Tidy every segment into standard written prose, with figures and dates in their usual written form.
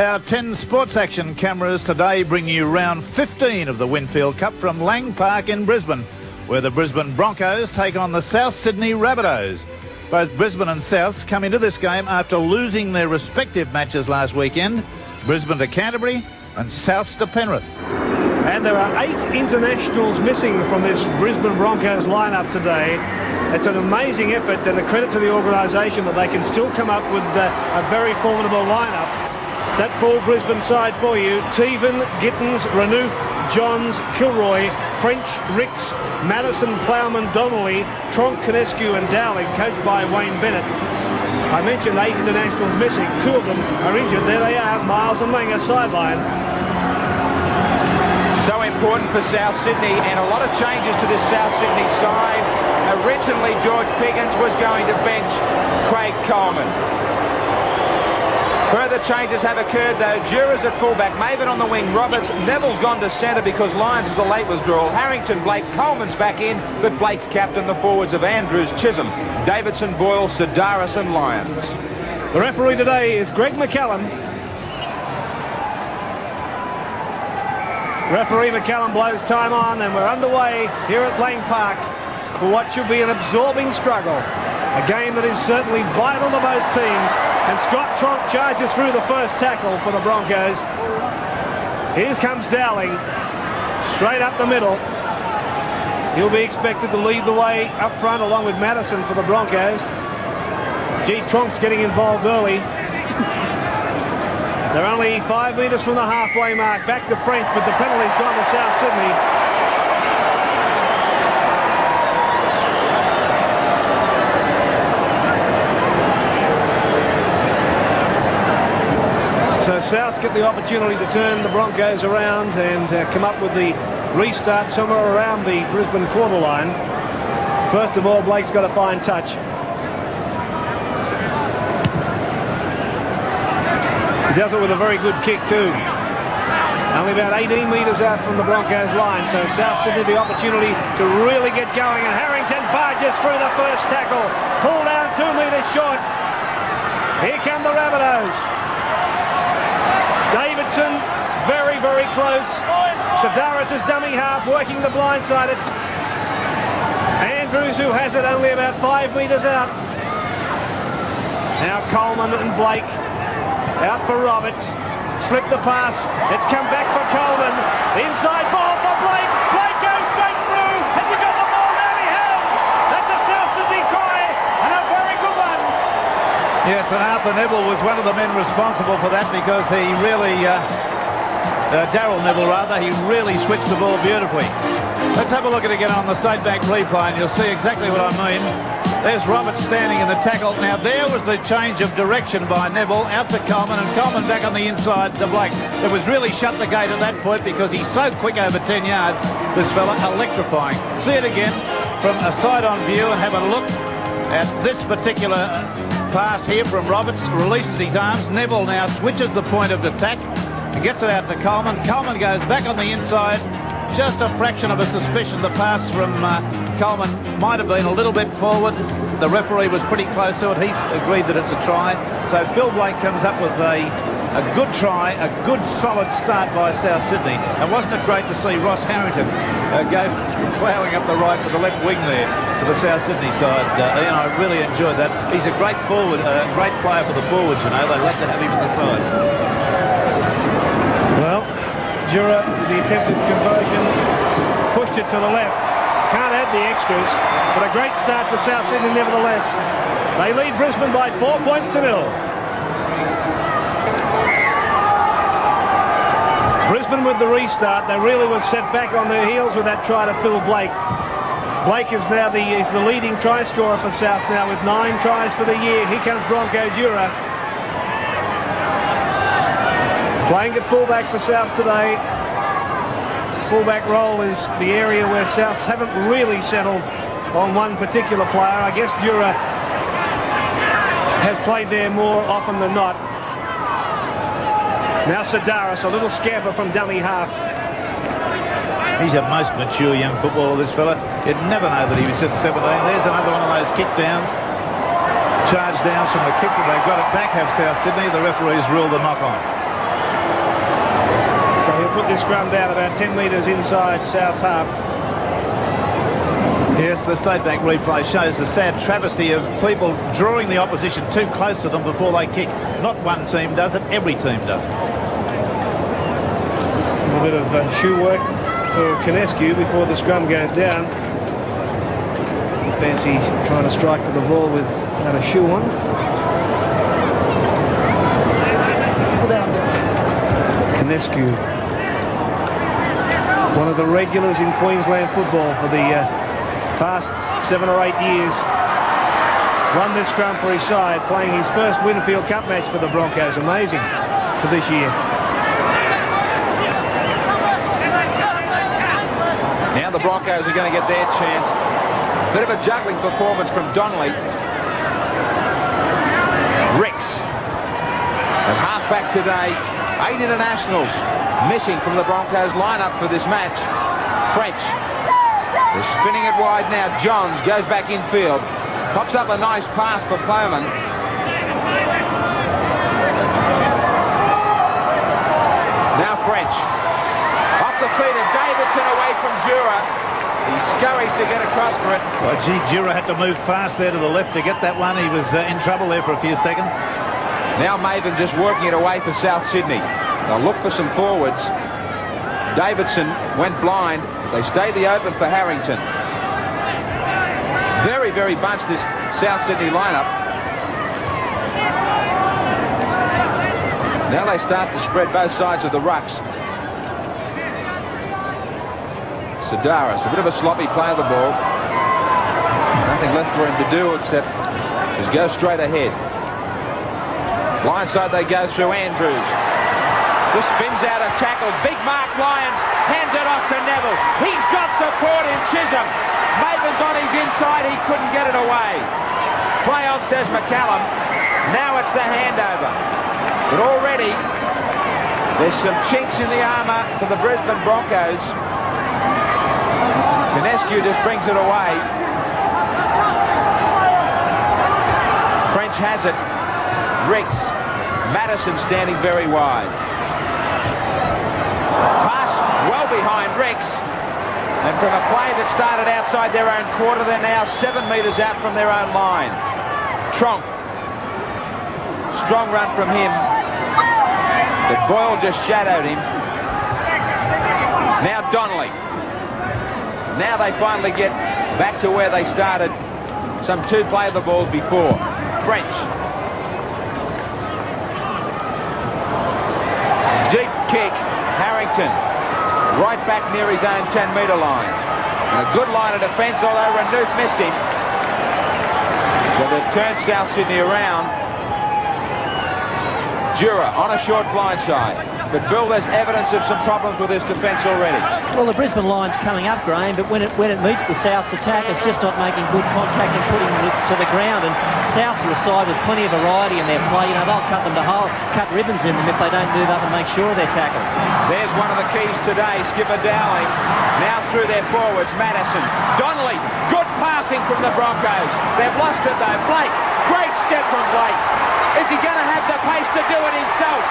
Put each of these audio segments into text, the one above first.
Our 10 sports action cameras today bring you round 15 of the Winfield Cup from Lang Park in Brisbane, where the Brisbane Broncos take on the South Sydney Rabbitohs. Both Brisbane and Souths come into this game after losing their respective matches last weekend, Brisbane to Canterbury and Souths to Penrith. And there are 8 internationals missing from this Brisbane Broncos lineup today. It's an amazing effort and a credit to the organisation that they can still come up with a very formidable lineup. That full Brisbane side for you: Teven, Gittins, Renouf, Johns, Kilroy, French, Ricks, Madison, Plowman, Donnelly, Tronk, Conescu and Dowling, coached by Wayne Bennett. I mentioned 8 internationals missing. 2 of them are injured. There they are, Miles and Langer sidelined. So important for South Sydney, and a lot of changes to this South Sydney side. Originally, George Piggins was going to bench Craig Coleman. Further changes have occurred though. Jura's at fullback, Maven on the wing, Roberts, Neville's gone to centre because Lyons is the late withdrawal. Harrington, Blake, Coleman's back in, but Blake's captain the forwards of Andrews, Chisholm, Davidson, Boyle, Sidaris and Lyons. The referee today is Greg McCallum. Referee McCallum blows time on, and we're underway here at Lang Park for what should be an absorbing struggle. A game that is certainly vital to both teams. And Scott Tronk charges through the first tackle for the Broncos. Here comes Dowling, straight up the middle. He'll be expected to lead the way up front along with Madison for the Broncos. Tronk's getting involved early. They're only 5 metres from the halfway mark. Back to French, but the penalty's gone to South Sydney. So Souths get the opportunity to turn the Broncos around and come up with the restart somewhere around the Brisbane quarter line. First of all, Blake's got a fine touch. He does it with a very good kick too. Only about 18 metres out from the Broncos line, so South Sydney the opportunity to really get going, and Harrington barges through the first tackle. Pulled down 2 metres short. Here come the Rabbitohs. Davidson, very, very close. Sidaris is dummy half, working the blind side. It's Andrews who has it only about 5 metres out. Now Coleman and Blake out for Roberts. Slip the pass. It's come back for Coleman. Inside ball for Blake. Blake goes straight through. Has he got the ball down? He has. That's a South Sydney try, and a very good one. Yes, and Arthur Neville was one of the men responsible for that, because he really, Darryl Neville rather, he really switched the ball beautifully. Let's have a look at it again on the State Bank replay and you'll see exactly what I mean. There's Roberts standing in the tackle. Now there was the change of direction by Neville, out to Coleman, and Coleman back on the inside to Blake. It was really shut the gate at that point because he's so quick over 10 yards, this fella, electrifying. See it again from a side-on view and have a look at this particular pass here from Roberts. Releases his arms. Neville now switches the point of attack and gets it out to Coleman. Coleman goes back on the inside. Just a fraction of a suspicion the pass from Coleman might have been a little bit forward. The referee was pretty close to it. He's agreed that it's a try. So Phil Blake comes up with a good try, a good solid start by South Sydney. And wasn't it great to see Ross Harrington go ploughing up the right with the left wing there for the South Sydney side. Ian, I really enjoyed that. He's a great forward, a great player for the forwards, you know. They love to have him in the side. Well, Jura, the attempted conversion, pushed it to the left. Can't add the extras, but a great start for South Sydney nevertheless. They lead Brisbane by 4 points to 0. Brisbane with the restart, they really were set back on their heels with that try to Phil Blake. Blake is now the leading try scorer for South now with 9 tries for the year. Here comes Bronco Jura. Playing at fullback for South today. Fullback role is the area where South haven't really settled on one particular player. I guess Jura has played there more often than not. Now Sidaris, a little scamper from dummy half. He's a most mature young footballer, this fella. You'd never know that he was just 17. There's another one of those kick downs. Charge downs from the kick, but they've got it back, have South Sydney. The referees ruled the knock on. So he'll put this scrum down about 10 metres inside South's half. Yes, the State Bank replay shows the sad travesty of people drawing the opposition too close to them before they kick. Not one team does it, every team does it. A little bit of shoe work for Kinescu before the scrum goes down. Fancy trying to strike for the ball without a shoe on. Kinescu, one of the regulars in Queensland football for the past 7 or 8 years. Won this scrum for his side, playing his first Winfield Cup match for the Broncos. Amazing for this year. Now the Broncos are going to get their chance. Bit of a juggling performance from Donnelly. Ricks at halfback today. 8 internationals missing from the Broncos lineup for this match. French. They're spinning it wide now. Johns goes back infield. Pops up a nice pass for Plowman. Now French. Off the feet of Davidson away from Jura. He scurries to get across for it. Well, gee, Jura had to move fast there to the left to get that one. He was in trouble there for a few seconds. Now Maven just working it away for South Sydney. They'll look for some forwards. Davidson went blind. They stayed the open for Harrington. Very, very bunched this South Sydney lineup. Now they start to spread both sides of the rucks. Sedaris, a bit of a sloppy play of the ball. Nothing left for him to do except just go straight ahead. Blindside they go through Andrews. Just spins out of tackles. Big mark Lyons. Hands it off to Neville. He's got support in Chisholm. Maven's on his inside. He couldn't get it away. Play on, says McCallum. Now it's the handover. But already there's some chinks in the armour for the Brisbane Broncos. Kinescu just brings it away. French has it. Ricks. Madison standing very wide. Pass well behind Ricks. And from a play that started outside their own quarter, they're now 7 metres out from their own line. Tronk. Strong run from him. But Boyle just shadowed him. Now Donnelly. Now they finally get back to where they started some 2 play of the balls before. French. Deep kick. Harrington. Right back near his own 10-metre line. And a good line of defence, although Renouf missed him. So they've turned South Sydney around. Jura on a short blindside. But Bill, there's evidence of some problems with this defence already. Well, the Brisbane line's coming up, Graham, but when it meets the South's attack, it's just not making good contact and putting it to the ground. And South's are a side with plenty of variety in their play. You know, they'll cut them to whole, cut ribbons in them if they don't move up and make sure of their tackles. There's one of the keys today, Skipper Dowling. Now through their forwards, Madison. Donnelly, good passing from the Broncos. They've lost it though. Blake, great step from Blake. Is he going to have the pace to do it himself?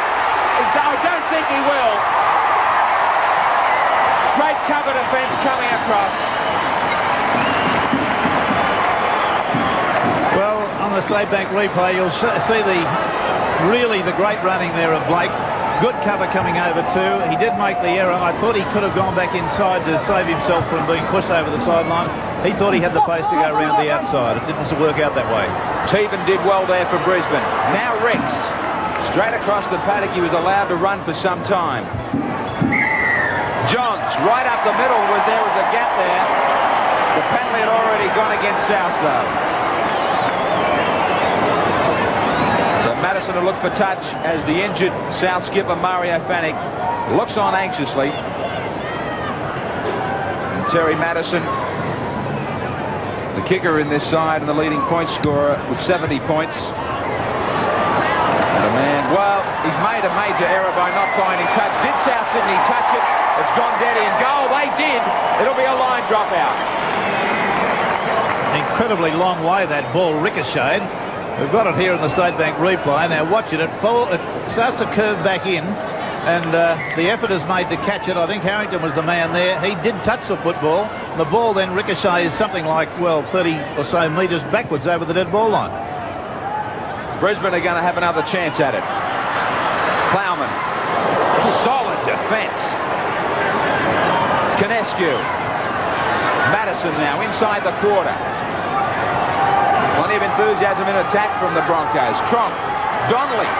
I don't think he will. Great cover defence coming across. Well, on the State Bank replay, you'll see the great running there of Blake. Good cover coming over too. He did make the error. I thought he could have gone back inside to save himself from being pushed over the sideline. He thought he had the pace to go around the outside. It didn't work out that way. Teven did well there for Brisbane. Now Ricks. Straight across the paddock. He was allowed to run for some time. Johns right up the middle. There was a gap there. The penalty had already gone against South though. So Madison will look for touch as the injured South skipper Mario Fanick looks on anxiously. And Terry Madison, the kicker in this side and the leading point scorer with 70 points. And a man, well, he's made a major error by not finding touch. Did South Sydney touch it? It's gone dead in goal. They did. It'll be a line dropout. Incredibly long way that ball ricocheted. We've got it here in the State Bank replay. Now watch it. It starts to curve back in. and the effort is made to catch it. I think Harrington was the man there. He did touch the football. The ball then ricochets something like, well, 30 or so metres backwards over the dead ball line. Brisbane are going to have another chance at it. Plowman. Solid defence. Canescu. Madison now inside the quarter. Plenty of enthusiasm in attack from the Broncos. Tronk. Donnelly.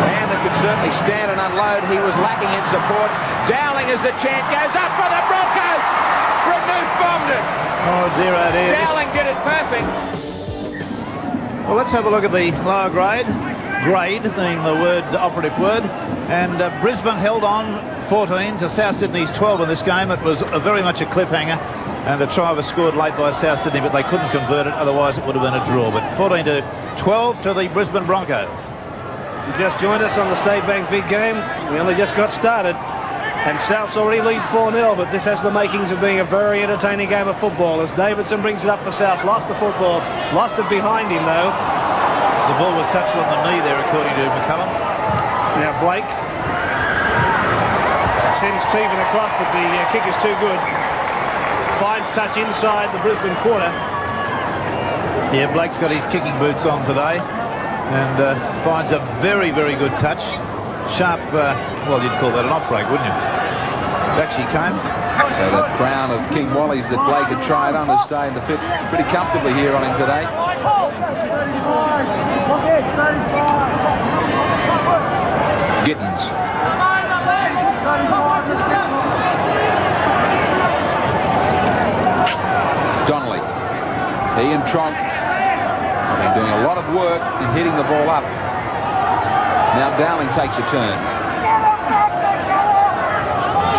Man that could certainly stand and unload. He was lacking in support. Dowling as the chant goes up for the Broncos. Renouf bombed it. Oh dear, oh dear. Dowling did it perfect. Well, let's have a look at the lower grade. Grade being the operative word. And Brisbane held on 14 to South Sydney's 12 in this game. It was very much a cliffhanger, and a try was scored late by South Sydney, but they couldn't convert it, otherwise it would have been a draw. But 14 to 12 to the Brisbane Broncos. You just joined us on the State Bank Big Game. We only just got started, and South's already lead 4-0, but this has the makings of being a very entertaining game of football as Davidson brings it up for South. Lost the football, lost it behind him though. The ball was touched on the knee there, according to McCullum. Now Blake sends Teven across, but the kick is too good. Finds touch inside the Brisbane quarter. Yeah, Blake's got his kicking boots on today, and finds a very, very good touch. Sharp, well, you'd call that an off break, wouldn't you? It actually came. So that crown of King Wally's that Blake had tried on is starting to fit pretty comfortably here on him today. Gittins. Donnelly. He and Tronk have been doing a lot of work in hitting the ball up. Now Dowling takes a turn.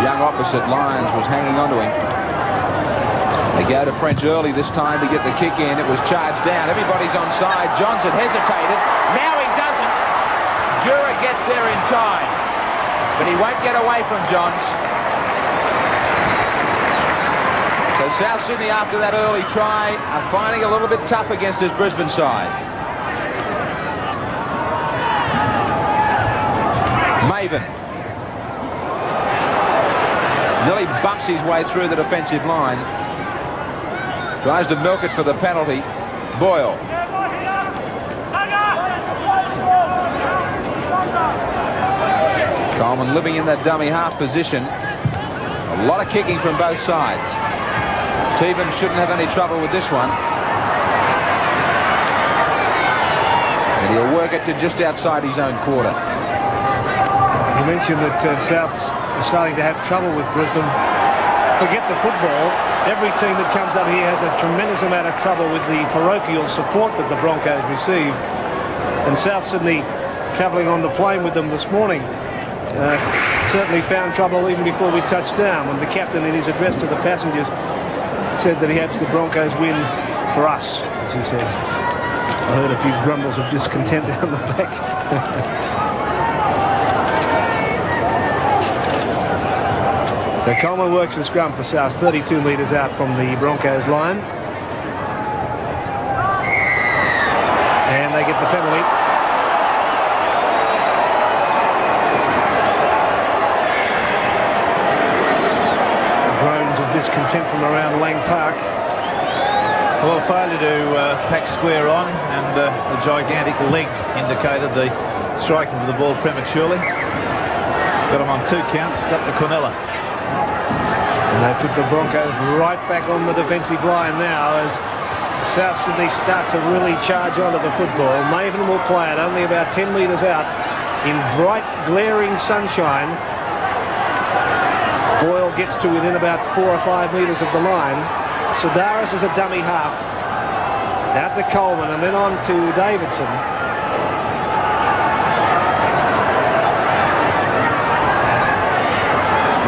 Young opposite Lyons was hanging onto him. They go to French early this time to get the kick in. It was charged down. Everybody's onside. Johnson hesitated. Now he doesn't. Jura gets there in time, but he won't get away from Johns. So South Sydney, after that early try, are finding a little bit tough against this Brisbane side. Maven nearly bumps his way through the defensive line. Tries to milk it for the penalty. Boyle. Coleman living in that dummy half position. A lot of kicking from both sides. Teven shouldn't have any trouble with this one. And he'll work it to just outside his own quarter. You mentioned that South's starting to have trouble with Brisbane. Forget the football. Every team that comes up here has a tremendous amount of trouble with the parochial support that the Broncos receive. And South Sydney, travelling on the plane with them this morning, certainly found trouble even before we touched down, when the captain in his address to the passengers said that he hopes the Broncos win for us, as he said. I heard a few grumbles of discontent down the back. So Coleman works the scrum for South, 32 metres out from the Broncos line. And they get the penalty. Groans of discontent from around Lang Park. Well, failure to pack square on, and the gigantic leg indicated the striking of the ball prematurely. Got him on 2 counts, got the Cornella. And they put the Broncos right back on the defensive line now as South Sydney start to really charge onto the football. Maven will play it only about 10 metres out in bright, glaring sunshine. Boyle gets to within about 4 or 5 metres of the line. Sedaris is a dummy half. Out to Coleman and then on to Davidson.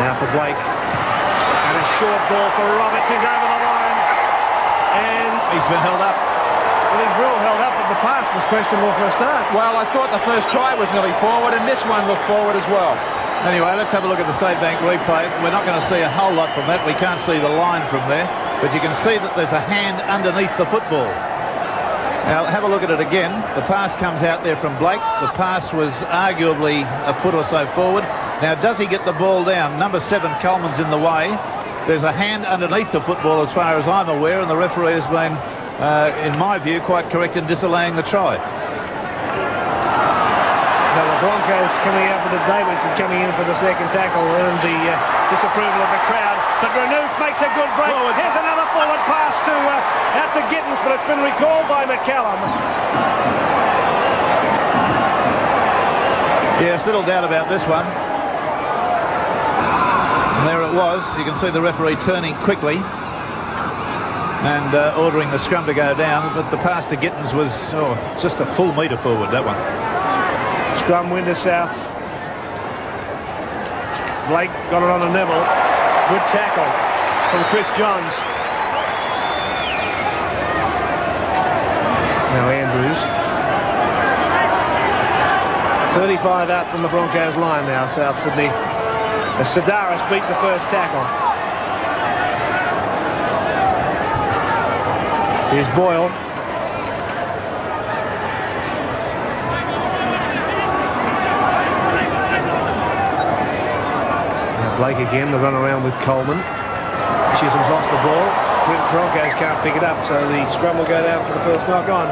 Now for Blake. And a short ball for Roberts, who's over the line. And He's been held up. well, he's real held up, but the pass was questionable for a start. Well, I thought the first try was nearly forward, and this one looked forward as well. Anyway, let's have a look at the State Bank replay. We're not going to see a whole lot from that. We can't see the line from there, but you can see that there's a hand underneath the football. Now, have a look at it again. The pass comes out there from Blake. The pass was arguably a foot or so forward. Now, does he get the ball down? Number 7, Coleman's in the way. There's a hand underneath the football as far as I'm aware, and the referee has been, in my view, quite correct in disallowing the try. So the Broncos coming out with the Davidson coming in for the second tackle, and the disapproval of the crowd. But Renouf makes a good break. Forward. Here's another forward pass to out to Gittins, but it's been recalled by McCallum. Yes, little doubt about this one. And there it was. You can see the referee turning quickly and ordering the scrum to go down. But the pass to Gittins was just a full metre forward, that one. Scrum win to Souths. Blake got it on the Neville. Good tackle from Chris Johns. Now Andrews. 35 out from the Broncos line now, South Sydney. As Sidaris beat the first tackle. Here's Boyle. Blake again, the run around with Coleman. Chisholm's lost the ball. Broncos can't pick it up, so the scrum will go down for the first knock on.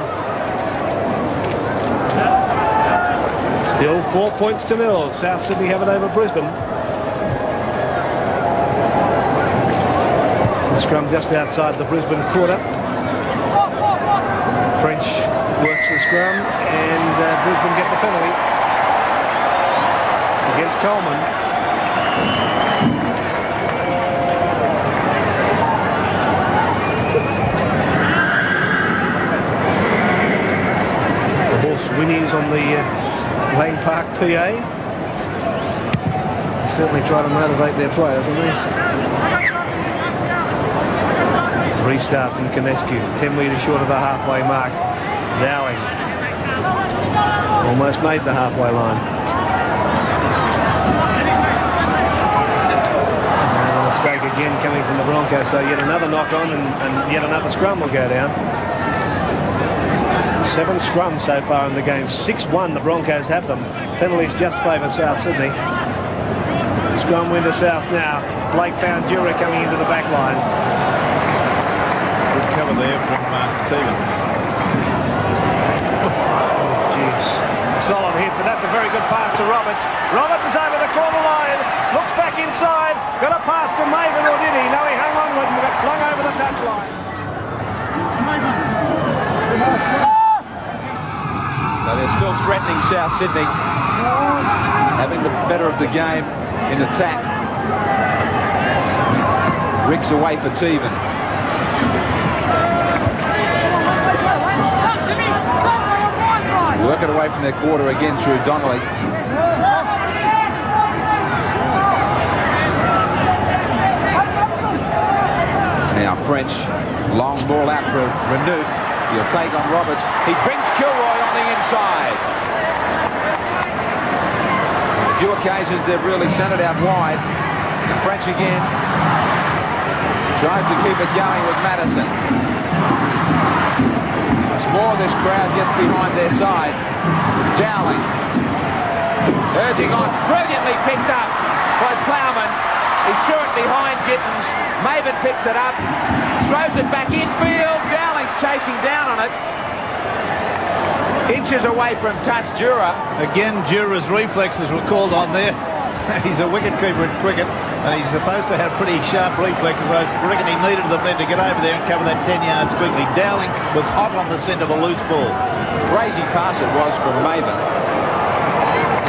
Still 4 points to 0. South Sydney have it over Brisbane. The scrum just outside the Brisbane quarter. French works the scrum, and Brisbane get the penalty. It's against Coleman. Winnie's on the Lane Park PA. They certainly try to motivate their players, haven't they? Restart from Konescu, 10 metres short of the halfway mark. Dowling almost made the halfway line. And a mistake again coming from the Broncos, so yet another knock on and yet another scrum will go down. 7 scrums so far in the game. 6-1 the Broncos have them. Penalties just favour South Sydney. Scrum win to South now. Blake found Jura coming into the back line. Good cover there from Stephen. Oh, jeez. Solid hit, but that's a very good pass to Roberts. Roberts is over the corner line. Looks back inside. Got a pass to Maven, or did he? No, he hung on with him. Got flung over the touchline. So they're still threatening South Sydney, having the better of the game in attack. Ricks away for Teven. Work it away from their quarter again through Donnelly. Now French, long ball out for Renouf. He'll take on Roberts. He brings Kilroy on the inside. On a few occasions they've really sent it out wide. French again tries to keep it going with Madison. As more of this crowd gets behind their side. Dowling urging on, brilliantly picked up by Plowman. He threw it behind Gittins. Maven picks it up, throws it back infield. Dowling's chasing down on it. Inches away from touch, Jura. Again, Jura's reflexes were called on there. He's a wicketkeeper in cricket, and he's supposed to have pretty sharp reflexes. I reckon he needed them then to get over there and cover that 10 yards quickly. Dowling was hot on the scent of a loose ball. Crazy pass it was from Maven.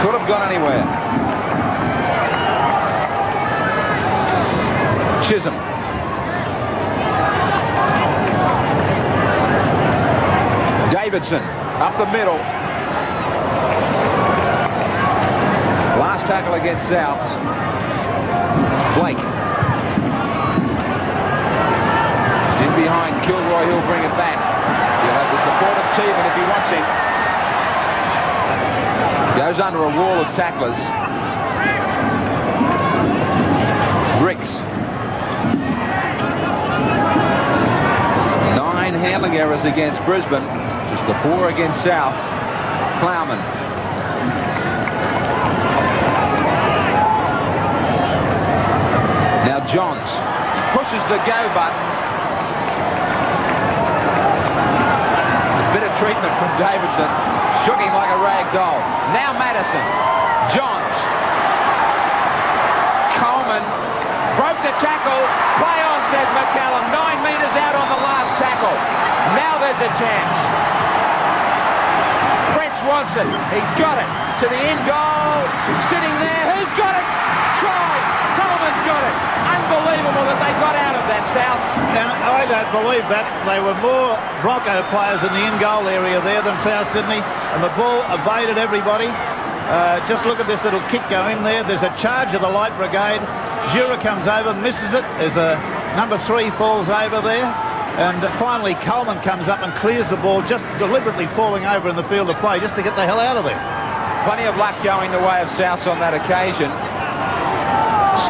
Could have gone anywhere. Chisholm. Davidson up the middle. Last tackle against Souths. Blake. Just in behind Kilroy, he'll bring it back. He'll have the support of Teven if he wants him. Goes under a wall of tacklers. Ricks. 9 handling errors against Brisbane. Just the 4 against Souths. Plowman. Now Johns. He pushes the go button. It's a bit of treatment from Davidson. Shook him like a rag doll. Now Madison. Johns. Coleman. Broke the tackle. Play on, says McCallum. 9 metres out on the last tackle. Now there's a chance. French wants it. He's got it. To the end goal. Sitting there. Who's got it? Try. Coleman's got it. Unbelievable that they got out of that, Souths. Now, I don't believe that. They were more Bronco players in the in-goal area there than South Sydney, and the ball evaded everybody. Just look at this little kick going there. There's a charge of the Light Brigade. Jura comes over, misses it. There's a number 3 falls over there. And finally, Coleman comes up and clears the ball, just deliberately falling over in the field of play, just to get the hell out of there. Plenty of luck going the way of Souths on that occasion.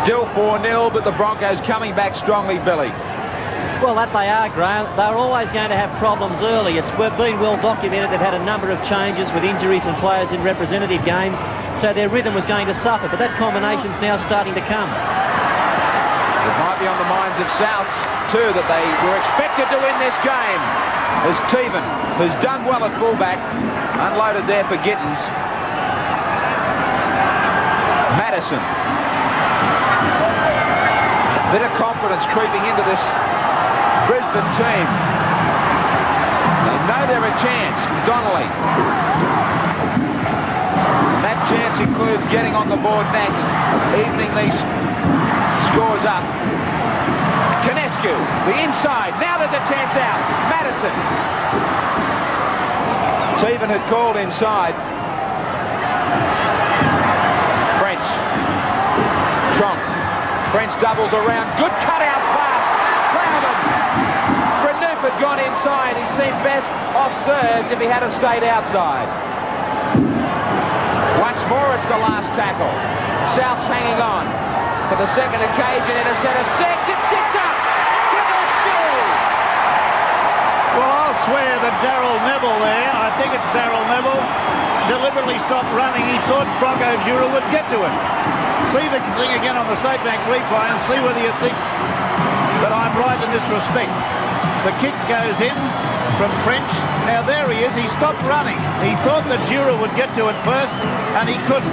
Still 4-0, but the Broncos coming back strongly, Billy. Well, that they are, Graham. They're always going to have problems early. It's been well documented. They've had a number of changes with injuries and players in representative games, so their rhythm was going to suffer. But that combination's now starting to come. It might be on the minds of Souths, too, that they were expected to win this game. As Teevan, who's done well at fullback, unloaded there for Gittins. Madison. A bit of confidence creeping into this Brisbane team. They know they're a chance. Donnelly. And that chance includes getting on the board next, evening these scores up. Canescu, the inside. Now there's a chance out. Madison. Teevan had called inside. French. Trump. French doubles around. Good cutout pass. Plowman. Renouf had gone inside. He seemed best off-served if he had stayed outside. Once more, it's the last tackle. South's hanging on. For the second occasion in a set of 6, it sits up! Canescu! Well, I'll swear that Darryl Neville there, I think it's Darryl Neville, deliberately stopped running. He thought Bronco Jura would get to him. See the thing again on the State Bank replay and see whether you think that I'm right in this respect. The kick goes in from French. Now there he is. He stopped running. He thought that Jura would get to it first, and he couldn't,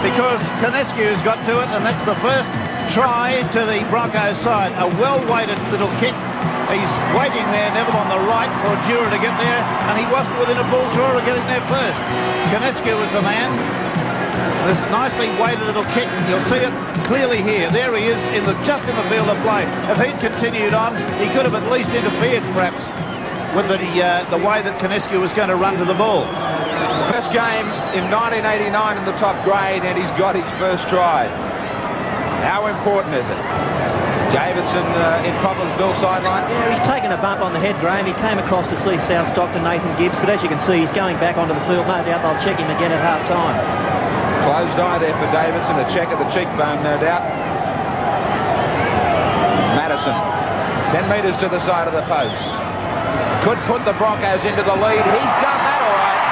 because Canescu's got to it, and that's the first try to the Broncos side. A well-weighted little kick. He's waiting there, Neville, on the right for Jura to get there, and he wasn't within a bull's roar of getting there first. Canescu was the man. This nicely weighted little kick, you'll see it clearly here. There he is, just in the field of play. If he'd continued on, he could have at least interfered, perhaps, with the way that Canescu was going to run to the ball. First game in 1989 in the top grade, and he's got his first try. How important is it? Davidson in Poplar's sideline. Yeah, he's taken a bump on the head, Graham. He came across to see South Stockton, Nathan Gibbs, but as you can see, he's going back onto the field. No doubt they'll check him again at half-time. Closed eye there for Davidson, a check at the cheekbone, no doubt. Madison, 10 metres to the side of the post. Could put the Broncos into the lead. He's done that all right.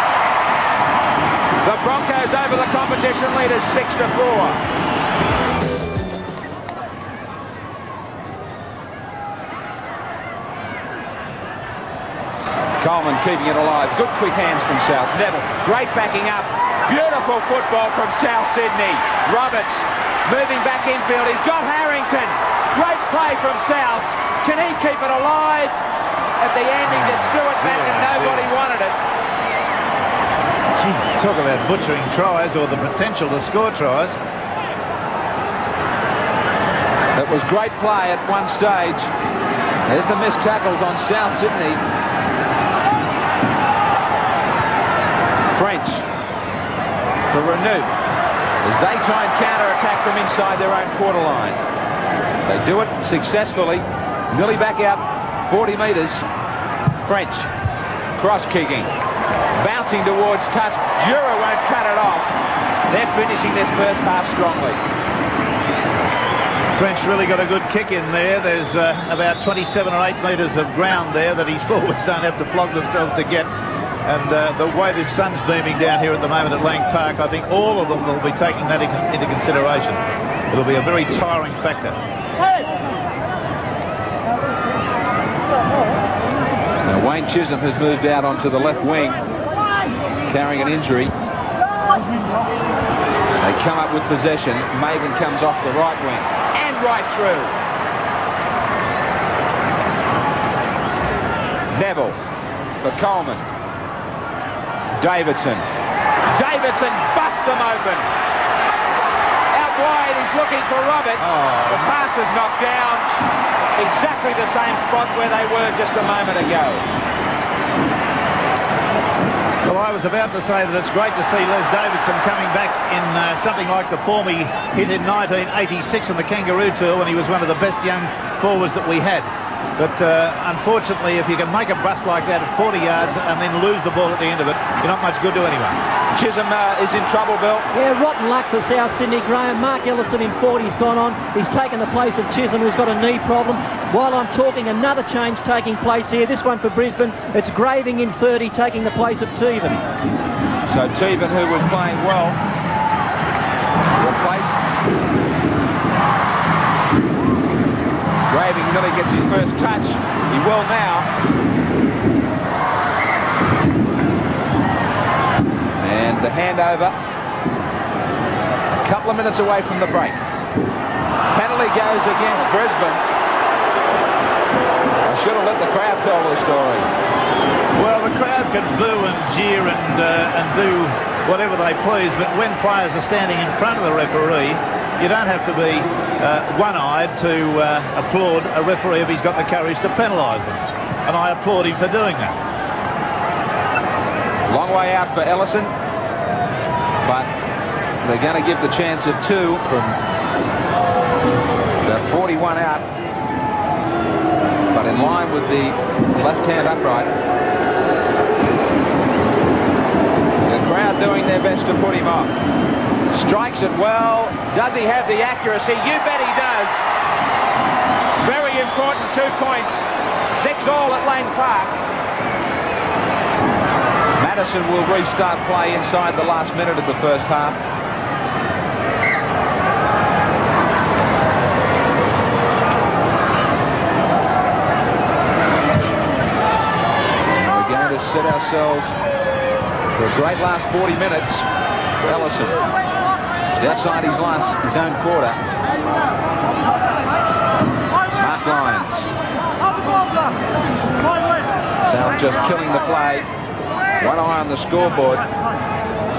The Broncos over the competition leaders 6-4. Coleman keeping it alive. Good quick hands from South. Neville, great backing up. Beautiful football from South Sydney. Roberts moving back infield. He's got Harrington. Great play from South. Can he keep it alive? At the end, he just threw it back and nobody wanted it. Gee, talk about butchering tries, or the potential to score tries. That was great play at one stage. There's the missed tackles on South Sydney. French for Renouf as they try and counter-attack from inside their own quarter line. They do it successfully. Nearly back out 40 metres. French cross-kicking. Bouncing towards touch. Jura won't cut it off. They're finishing this first half strongly. French really got a good kick in there. There's about 27 or 8 metres of ground there that his forwards don't have to flog themselves to get. And the way the sun's beaming down here at the moment at Lang Park, I think all of them will be taking that into consideration. It'll be a very tiring factor. Now Wayne Chisholm has moved out onto the left wing, carrying an injury. They come up with possession. Maven comes off the right wing and right through. Neville for Coleman. Davidson busts them open. Out wide, he's looking for Roberts. The pass is knocked down. Exactly the same spot where they were just a moment ago. Well, I was about to say that it's great to see Les Davidson coming back in something like the form he hit in 1986 in the Kangaroo Tour when he was one of the best young forwards that we had. But unfortunately, if you can make a bust like that at 40 yards and then lose the ball at the end of it, you're not much good to anyone. Chisholm is in trouble, Bill. Yeah, rotten luck for South Sydney, Graham. Mark Ellison in 40's gone on. He's taken the place of Chisholm, who's got a knee problem. While I'm talking, another change taking place here. This one for Brisbane. It's Graving in 30, taking the place of Teven. So Teven, who was playing well, replaced. Graving nearly gets his first touch. He will now. And the handover. A couple of minutes away from the break. Penalty goes against Brisbane. I should have let the crowd tell the story. Well, the crowd can boo and jeer and do whatever they please, but when players are standing in front of the referee, you don't have to be one-eyed to applaud a referee if he's got the courage to penalise them. And I applaud him for doing that. Long way out for Ellison, but they're going to give the chance of 2 from the 41 out, but in line with the left hand upright. The crowd doing their best to put him off. Strikes it well. Does he have the accuracy? You bet he does. Very important 2 points. 6-all at Lang Park. Madison will restart play inside the last minute of the first half. We're going to set ourselves for a great last 40 minutes. Ellison outside his own quarter. Mark Lyons. South just killing the play. One eye on the scoreboard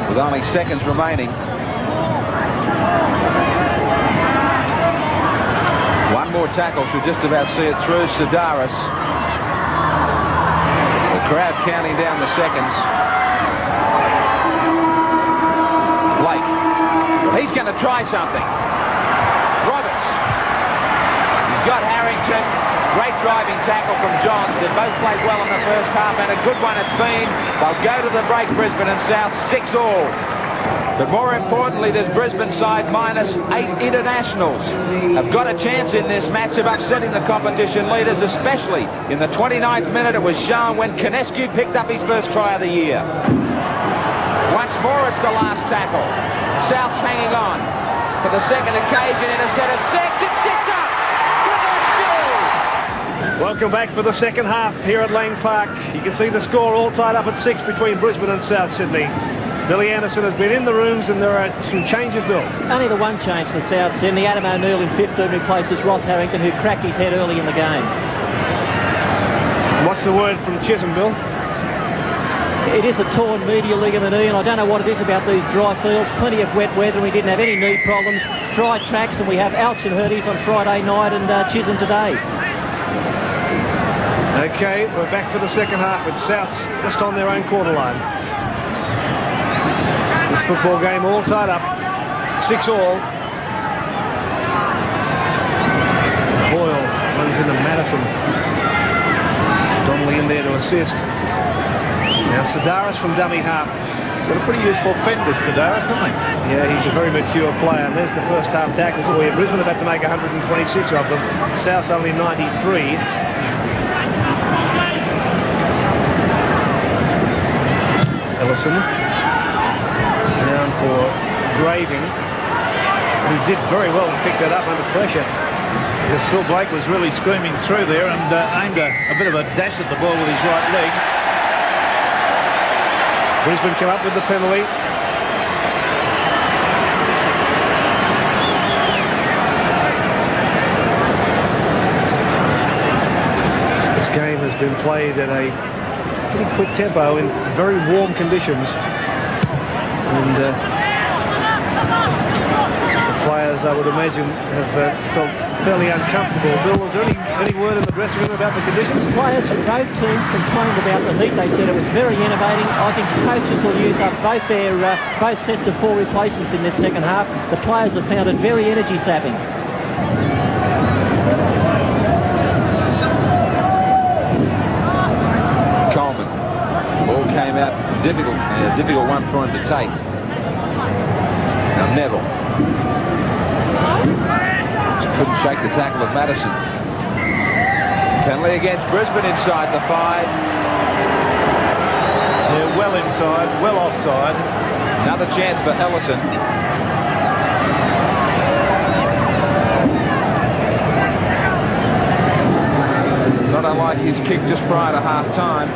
with only seconds remaining. One more tackle should just about see it through. Sidaris. The crowd counting down the seconds. Blake. He's going to try something. Roberts. He's got Harrington. Great driving tackle from Johns. They both played well in the first half, and a good one it's been. They'll go to the break, Brisbane and South, 6-all. But more importantly, this Brisbane side minus 8 internationals have got a chance in this match of upsetting the competition leaders, especially in the 29th minute. It was shown when Kinescu picked up his first try of the year. Once more, it's the last tackle. South's hanging on for the second occasion in a set of 6. It sits up. Welcome back for the second half here at Lang Park. You can see the score all tied up at 6 between Brisbane and South Sydney. Billy Anderson has been in the rooms and there are some changes, Bill. Only the one change for South Sydney. Adam O'Neill in 15 replaces Ross Harrington, who cracked his head early in the game. What's the word from Chisholm, Bill? It is a torn medial ligament, Ian. I don't know what it is about these dry fields. Plenty of wet weather, and we didn't have any knee problems. Dry tracks, and we have Alch and Hurties on Friday night and Chisholm today. Okay, we're back to the second half with South just on their own quarter line. This football game all tied up, 6-all. Boyle runs into Madison. Donnelly in there to assist. Now Sidaris from dummy half. He's got a pretty useful fender, Sidaris, hasn't he? Yeah, he's a very mature player. And there's the first half tackles for you. Brisbane have had to make 126 of them. South's only 93. Ellison. Down for Graving, who did very well to pick that up under pressure. Yes, Phil Blake was really screaming through there and aimed a bit of a dash at the ball with his right leg. Brisbane come up with the penalty. This game has been played at a pretty quick tempo in very warm conditions. And the players, I would imagine, have felt fairly uncomfortable. Bill, was there any word in the dressing room about the conditions? Players from both teams complained about the heat. They said it was very innovating. I think coaches will use up both sets of 4 replacements in this second half. The players have found it very energy sapping. Coleman. Ball came out difficult one for him to take. Now Neville. Couldn't shake the tackle of Madison. Penalty against Brisbane inside the 5. They're well inside, well offside. Another chance for Ellison. Not unlike his kick just prior to half-time.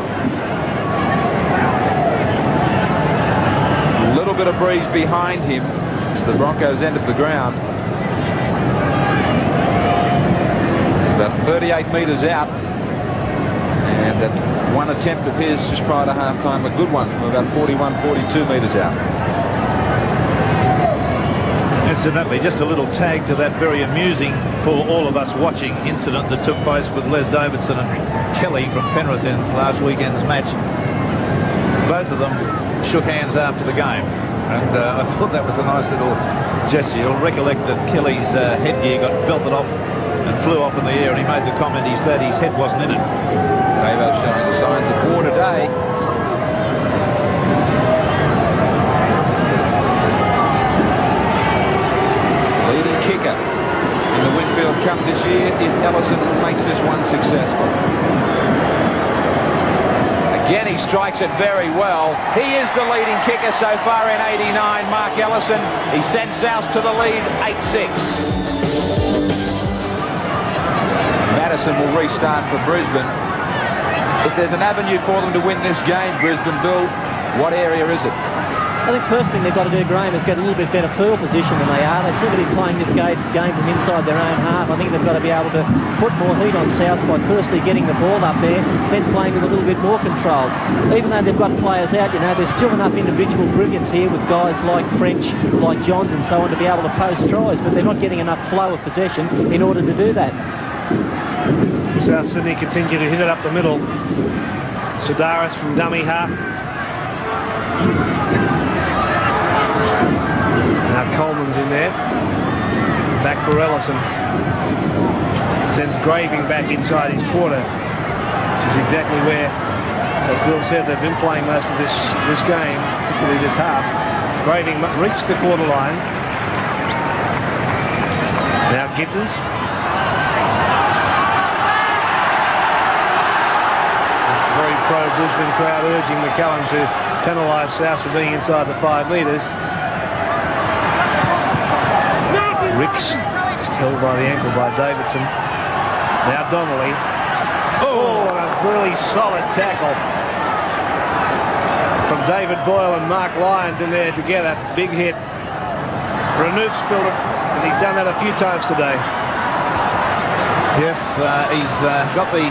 A little bit of breeze behind him. It's the Broncos' end of the ground. About 38 metres out, and that one attempt of his just prior to half-time, a good one from about 41, 42 metres out. Incidentally, just a little tag to that very amusing, for all of us watching, incident that took place with Les Davidson and Kelly from Penrith in last weekend's match. Both of them shook hands after the game, and I thought that was a nice little gesture. You'll recollect that Kelly's headgear got belted off and flew off in the air, and he made the comment he's glad his head wasn't in it. Davo showing the signs of war today. Leading kicker in the Winfield Cup this year if Ellison makes this one successful. Again, he strikes it very well. He is the leading kicker so far in 89, Mark Ellison. He sends South to the lead, 8-6. Madison will restart for Brisbane. If there's an avenue for them to win this game, Brisbane, Bill, what area is it? I think first thing they've got to do, Graham, is get a little bit better field position than they are. They seem to be playing this game from inside their own half. I think they've got to be able to put more heat on South by firstly getting the ball up there, then playing with a little bit more control. Even though they've got players out, you know, there's still enough individual brilliance here with guys like French, like Johns and so on to be able to post tries, but they're not getting enough flow of possession in order to do that. South Sydney continue to hit it up the middle. Sedaris from dummy half. Now Coleman's in there. Back for Ellison. Sends Graving back inside his quarter, which is exactly where, as Bill said, they've been playing most of this game, particularly this half. Graving reached the quarter line. Now Gittins. Pro-Brisbane crowd urging McCallum to penalise South for being inside the 5 metres. Ricks is held by the ankle by Davidson. Now Donnelly. Oh, and a really solid tackle from David Boyle and Mark Lyons in there together. Big hit. Renouf spilled it, and he's done that a few times today. Yes, he's got the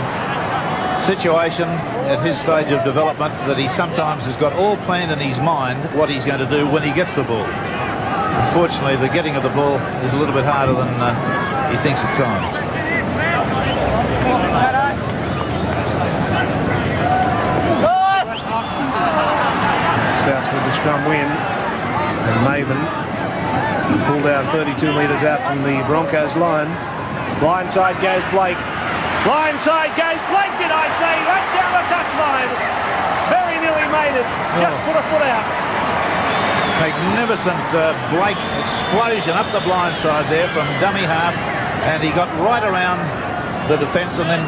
situation at his stage of development that he sometimes has got all planned in his mind what he's going to do when he gets the ball. Unfortunately, the getting of the ball is a little bit harder than he thinks at times. South with the scrum win, and Maven pulled down 32 metres out from the Broncos line. Blindside goes Blake. Blindside goes Blake, did I say, right down the touchline. Very nearly made it, just put a foot out. Magnificent Blake explosion up the blind side there from dummy half, and he got right around the defence, and then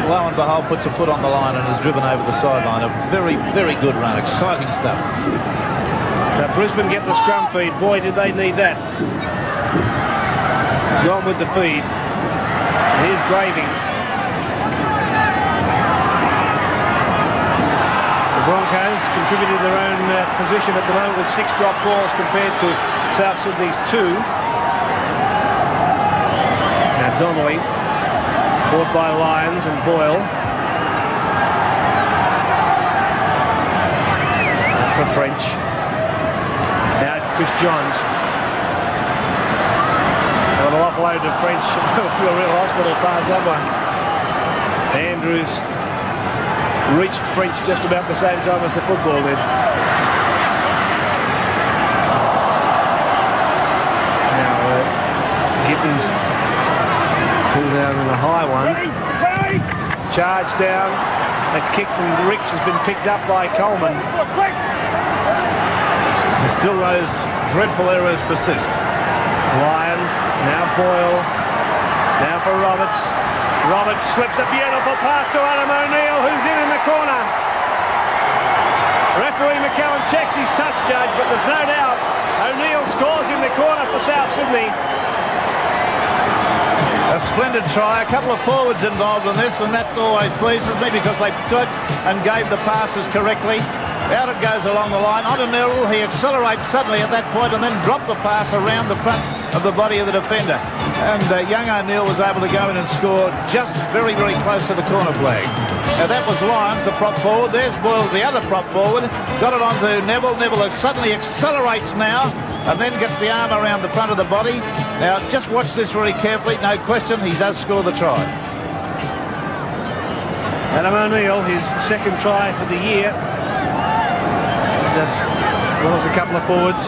lo and behold puts a foot on the line and is driven over the sideline. A very, very good run. Exciting stuff. So Brisbane get the scrum feed. Boy, did they need that. It's gone with the feed. Here's Graving. The Broncos contributed their own position at the moment with 6 drop balls compared to South Sydney's 2. Now Donnelly, caught by Lyons and Boyle. For French. Now Chris Johns. Got an offload to French to a real hospital pass that one. Andrews reached French just about the same time as the football did. Now Gittins pulled down in a high one. Charge down. A kick from Ricks has been picked up by Coleman. And still those dreadful errors persist. Lyons, now Boyle, now for Roberts. Roberts slips a beautiful pass to Adam O'Neill, who's in the corner. Referee McCallum checks his touch, judge, but there's no doubt O'Neill scores in the corner for South Sydney. A splendid try. A couple of forwards involved in this, and that always pleases me because they took and gave the passes correctly. Out it goes along the line. On O'Neill, he accelerates suddenly at that point and then dropped the pass around the front of the body of the defender. And young O'Neill was able to go in and score just very, very close to the corner flag. Now that was Lyons, the prop forward. There's Boyle, the other prop forward. Got it onto Neville. Neville suddenly accelerates now and then gets the arm around the front of the body. Now just watch this very carefully. No question, he does score the try. Adam O'Neill, his second try for the year. As well as a couple of forwards.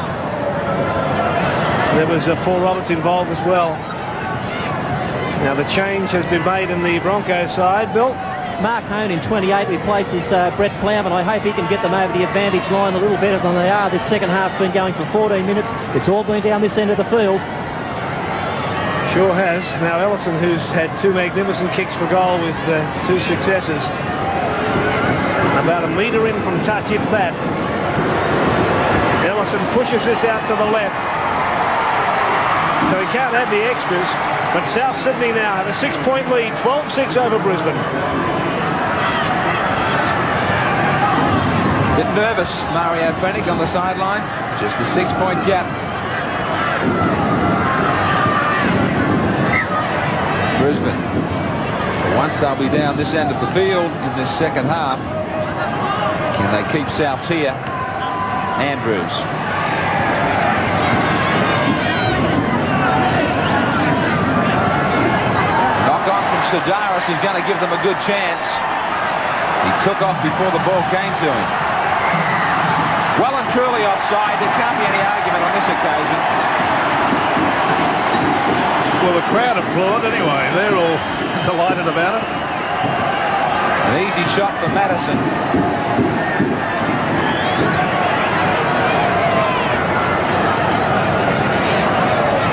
There was Paul Roberts involved as well. Now the change has been made in the Broncos side, Bill. Mark Hone in 28 replaces Brett Plowman. I hope he can get them over the advantage line a little better than they are. This second half's been going for 14 minutes. It's all been down this end of the field. Sure has. Now Ellison, who's had 2 magnificent kicks for goal with 2 successes. About a metre in from touch, if that. Ellison pushes this out to the left. So he can't have the extras. But South Sydney now have a 6-point lead, 12-6 over Brisbane. Bit nervous, Mario Fennick on the sideline. Just a 6-point gap. Brisbane. Once they'll be down this end of the field in this second half. Can they keep Souths here? Andrews. Knock on from Sidaris is going to give them a good chance. He took off before the ball came to him. Well and truly offside. There can't be any argument on this occasion. Well, the crowd applaud anyway. They're all delighted about it. An easy shot for Madison.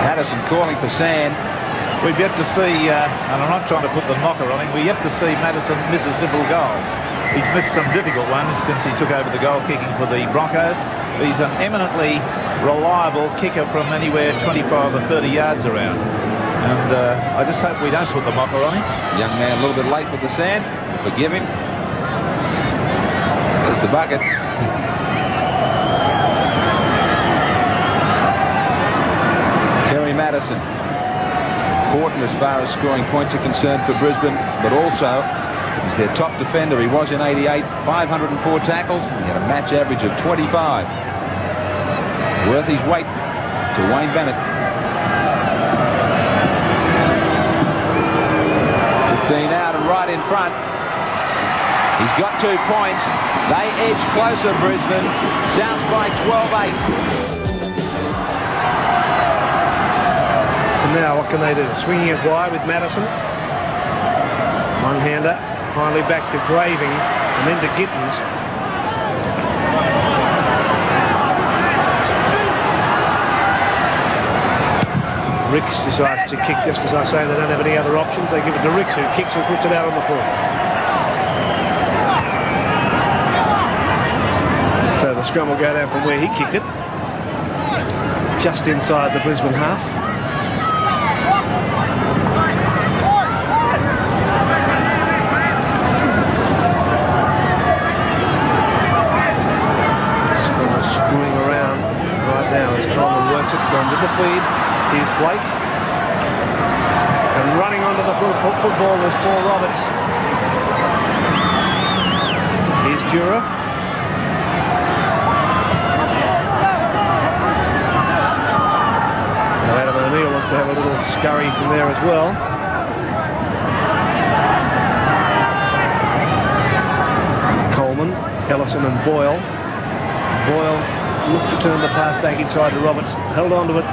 Madison calling for sand. We've yet to see, and I'm not trying to put the knocker on him, we've yet to see Madison miss a simple goal. He's missed some difficult ones since he took over the goal kicking for the Broncos. He's an eminently reliable kicker from anywhere 25 or 30 yards around. And I just hope we don't put the mocker on him. Young man a little bit late with the sand. Forgive him. There's the bucket. Terry Madison. Important as far as scoring points are concerned for Brisbane, but also he's their top defender. He was in 88, 504 tackles. He had a match average of 25. Worth his weight to Wayne Bennett. 15 out and right in front. He's got 2 points. They edge closer, Brisbane. Souths by 12-8. And now what can they do? Swinging it wide with Madison. One-hander. Finally back to Graving and then to Gittins. Ricks decides to kick just as I say. They don't have any other options. They give it to Ricks, who kicks and puts it out on the floor. So the scrum will go down from where he kicked it, just inside the Brisbane half. Scrum is screwing around right now as Coleman works it. Gone to the feed. Here's Blake. And running onto the football is Paul Roberts. Here's Jura. Now Adam O'Neill wants to have a little scurry from there as well. Coleman, Ellison and Boyle. Boyle looked to turn the pass back inside to Roberts. Held on to it.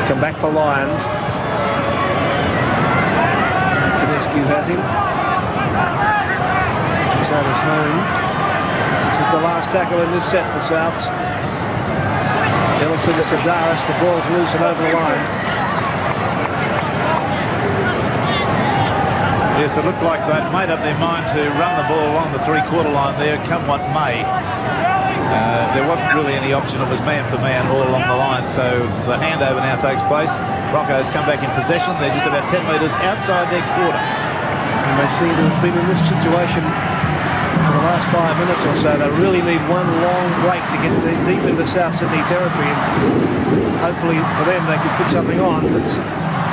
Come back for Lyons. Kinescu has him. Inside his home. This is the last tackle in this set for Souths. Ellison, Sidaris, the ball's loose and over the line. Yes, it looked like they'd made up their mind to run the ball along the three-quarter line there, come what may. There wasn't really any option. It was man for man all along the line. So the handover now takes place. Broncos come back in possession. They're just about 10 metres outside their quarter. And they seem to have been in this situation for the last 5 minutes or so. They really need one long break to get deep into South Sydney territory. And hopefully for them they could put something on. But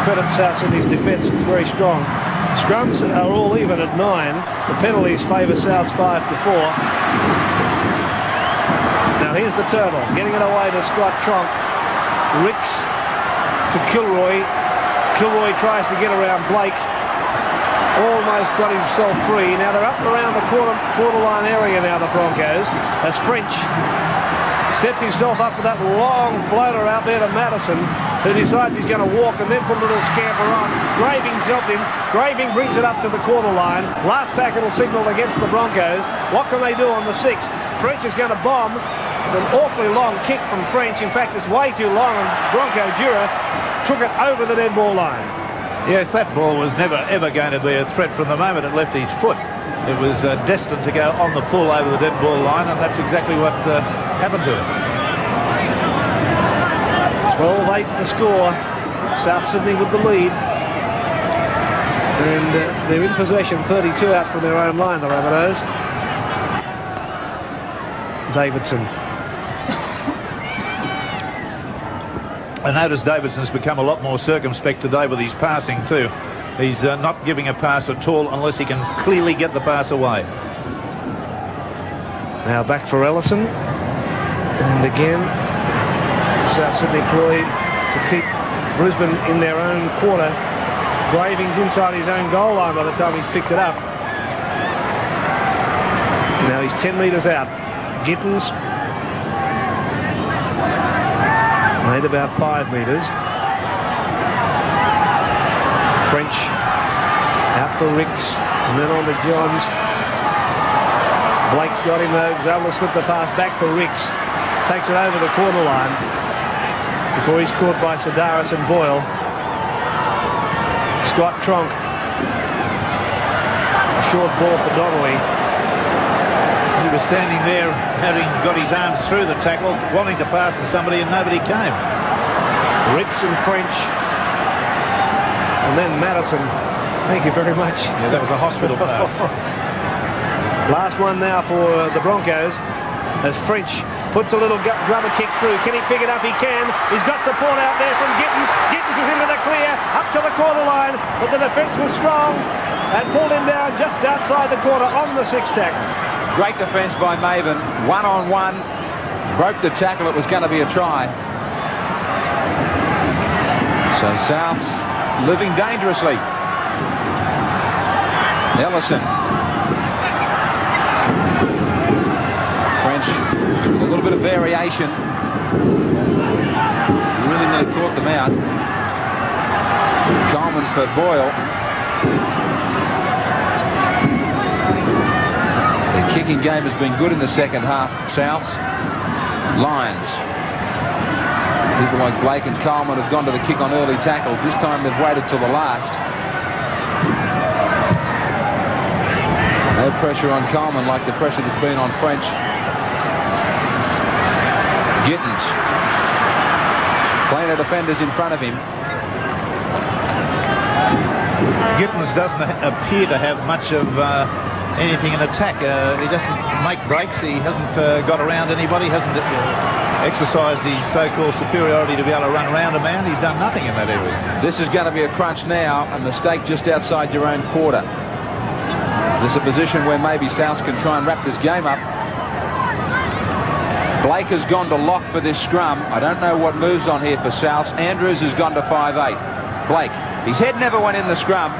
credit South Sydney's defence. It's very strong. Scrums are all even at 9. The penalties favour Souths 5-4. Now here's the turtle, getting it away to Scott Tronk. Ricks to Kilroy. Kilroy tries to get around Blake. Almost got himself free. Now they're up around the quarter line area now, the Broncos, as French sets himself up for that long floater out there to Madison, who decides he's going to walk and then put a little scamper on. Graving's helped him. Graving brings it up to the quarter line. Last tackle signalled against the Broncos. What can they do on the 6th? French is going to bomb. It's an awfully long kick from French. In fact, it's way too long, and Bronco Jura took it over the dead ball line. Yes, that ball was never ever going to be a threat from the moment it left his foot. It was destined to go on the full over the dead ball line, and that's exactly what happened to it. 12-8 the score. South Sydney with the lead. And they're in possession, 32 out from their own line, the Rabbitohs. Davidson. I notice Davidson's become a lot more circumspect today with his passing too. He's not giving a pass at all unless he can clearly get the pass away. Now back for Ellison. And again, South Sydney ploy to keep Brisbane in their own quarter. Graving's inside his own goal line by the time he's picked it up. Now he's 10 metres out. Gittins made about 5 metres. French out for Ricks and then on to Johns. Blake's got him though. He's able to slip the pass back for Ricks. Takes it over the corner line before he's caught by Sidaris and Boyle. Scott Tronk. A short ball for Donnelly. He was standing there having got his arms through the tackle, wanting to pass to somebody, and nobody came. Ricks and French. And then Madison. Thank you very much. Yeah, that was a hospital pass. Last one now for the Broncos as French puts a little drummer kick through. Can he pick it up? He can. He's got support out there from Gittins. Gittins is into the clear, up to the quarter line, but the defence was strong and pulled him down just outside the quarter on the 6th tackle. Great defence by Maven. One-on-one. Broke the tackle. It was going to be a try. So Souths living dangerously. Ellison. French with a little bit of variation. Really nearly caught them out. Coleman for Boyle. The kicking game has been good in the second half. Souths. Lions. People like Blake and Coleman have gone to the kick on early tackles. This time they've waited till the last. No pressure on Coleman like the pressure that's been on French. Gittins. Plenty of defenders in front of him. Gittins doesn't appear to have much of anything in attack. He doesn't make breaks. He hasn't got around anybody. Hasn't exercised his so-called superiority to be able to run around a man. He's done nothing in that area. This is going to be a crunch now. A mistake just outside your own quarter. Is this a position where maybe South can try and wrap this game up? Blake has gone to lock for this scrum. I don't know what moves on here for South. Andrews has gone to 5'8". Blake, his head never went in the scrum.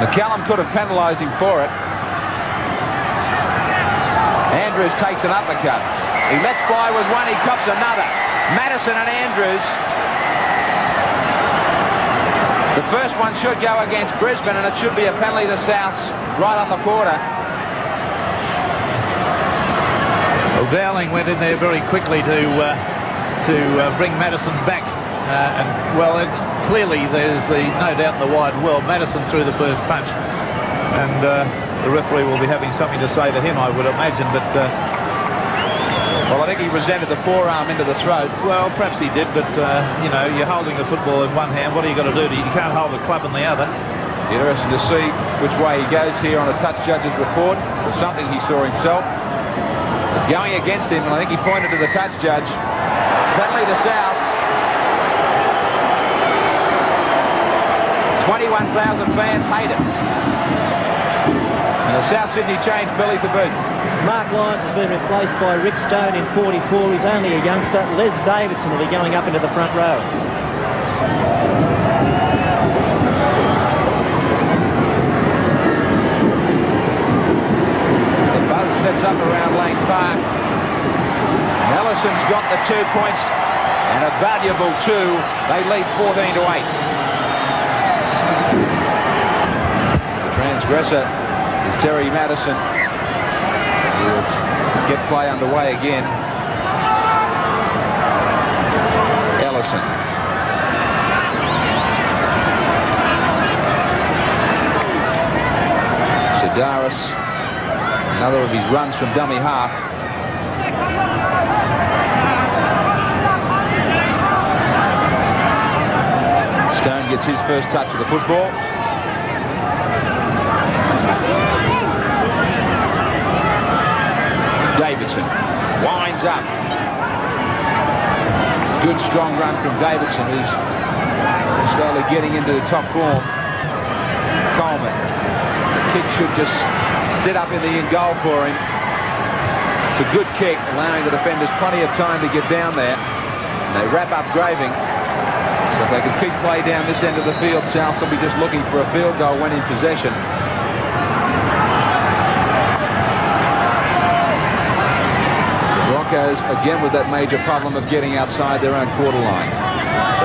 McCallum could have penalised him for it. Andrews takes an uppercut. He lets fly with one, he cops another. Madison and Andrews. The first one should go against Brisbane, and it should be a penalty to Souths right on the quarter. Well, Dowling went in there very quickly to bring Madison back. And well, clearly there's no doubt in the wide world. Madison threw the first punch, and the referee will be having something to say to him, I would imagine. But well, I think he resented the forearm into the throat. Well, perhaps he did, but you know, you're holding the football in one hand. What are you going to do? You can't hold the club in the other. Interesting to see which way he goes here on a touch judge's report. Or something he saw himself. It's going against him, and I think he pointed to the touch judge. Penalty to Souths. 21,000 fans hate it. And the South Sydney change Billy to boot. Mark Lyons has been replaced by Rick Stone in 44. He's only a youngster. Les Davidson will be going up into the front row. The buzz sets up around Lane Park. Nellison's got the 2 points, and a valuable 2. They lead 14-8. The transgressor is Terry Madison. We'll get play underway again. Ellison. Sidaris. Another of his runs from dummy half. Stone gets his first touch of the football. Davidson winds up. Good strong run from Davidson, who's slowly getting into the top form. Coleman. The kick should just sit up in the in goal for him. It's a good kick, allowing the defenders plenty of time to get down there. And they wrap up Graving. So if they can keep play down this end of the field, South will be just looking for a field goal when in possession. Broncos again with that major problem of getting outside their own quarter line.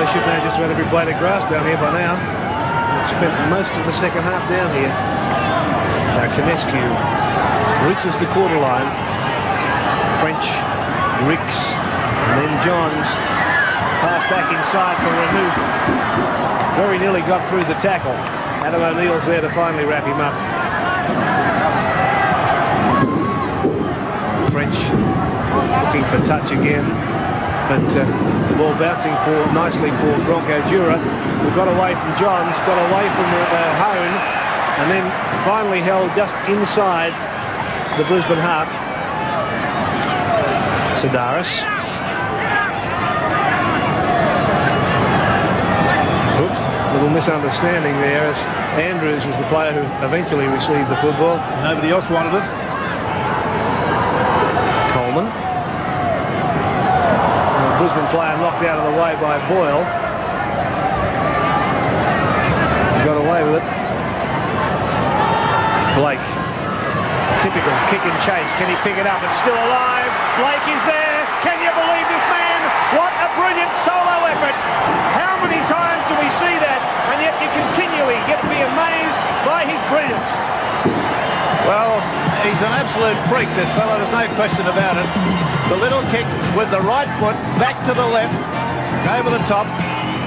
They should know just about every blade of grass down here by now. They've spent most of the second half down here. Now Kinescu reaches the quarter line. French, Ricks, and then Johns. Pass back inside for Renouf. Very nearly got through the tackle. Adam O'Neill's there to finally wrap him up. French looking for touch again, but the ball bouncing nicely for Bronco Dura, who got away from Johns, got away from Hone, and then finally held just inside the Brisbane half. Sidaris. Oops, little misunderstanding there, as Andrews was the player who eventually received the football. Nobody else wanted it. Coleman. Brisbane player knocked out of the way by Boyle. He got away with it. Blake. Typical kick and chase. Can he pick it up? It's still alive. Blake is there. Can you believe this man? What a brilliant solo effort. How many times do we see that? And yet you continually get to be amazed by his brilliance. Well, he's an absolute freak, this fellow. There's no question about it. The little kick with the right foot back to the left. over the top,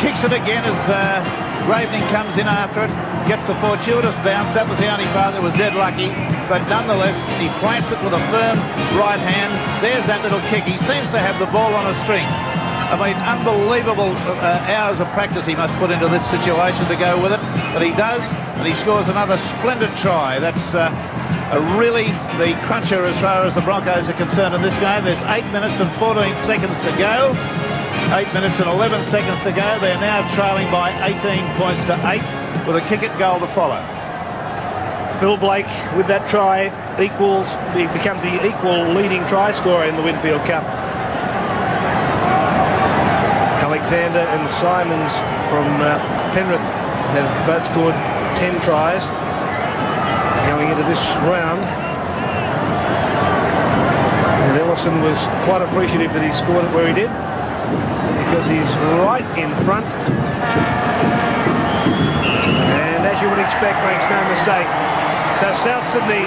kicks it again as Gravening comes in after it, gets the fortuitous bounce. That was the only part that was dead lucky, but nonetheless he plants it with a firm right hand. There's that little kick. He seems to have the ball on a string. I mean, unbelievable hours of practice he must put into this situation to go with it, but he does, and he scores another splendid try. That's really the cruncher as far as the Broncos are concerned in this game. There's 8 minutes and 14 seconds to go. 8 minutes and 11 seconds to go. They're now trailing by 18 points to 8 with a kick at goal to follow. Phil Blake with that try becomes the equal leading try scorer in the Winfield Cup. Alexander and Simons from Penrith have both scored 10 tries going into this round. And Ellison was quite appreciative that he scored it where he did, because he's right in front. And as you would expect, makes no mistake. So South Sydney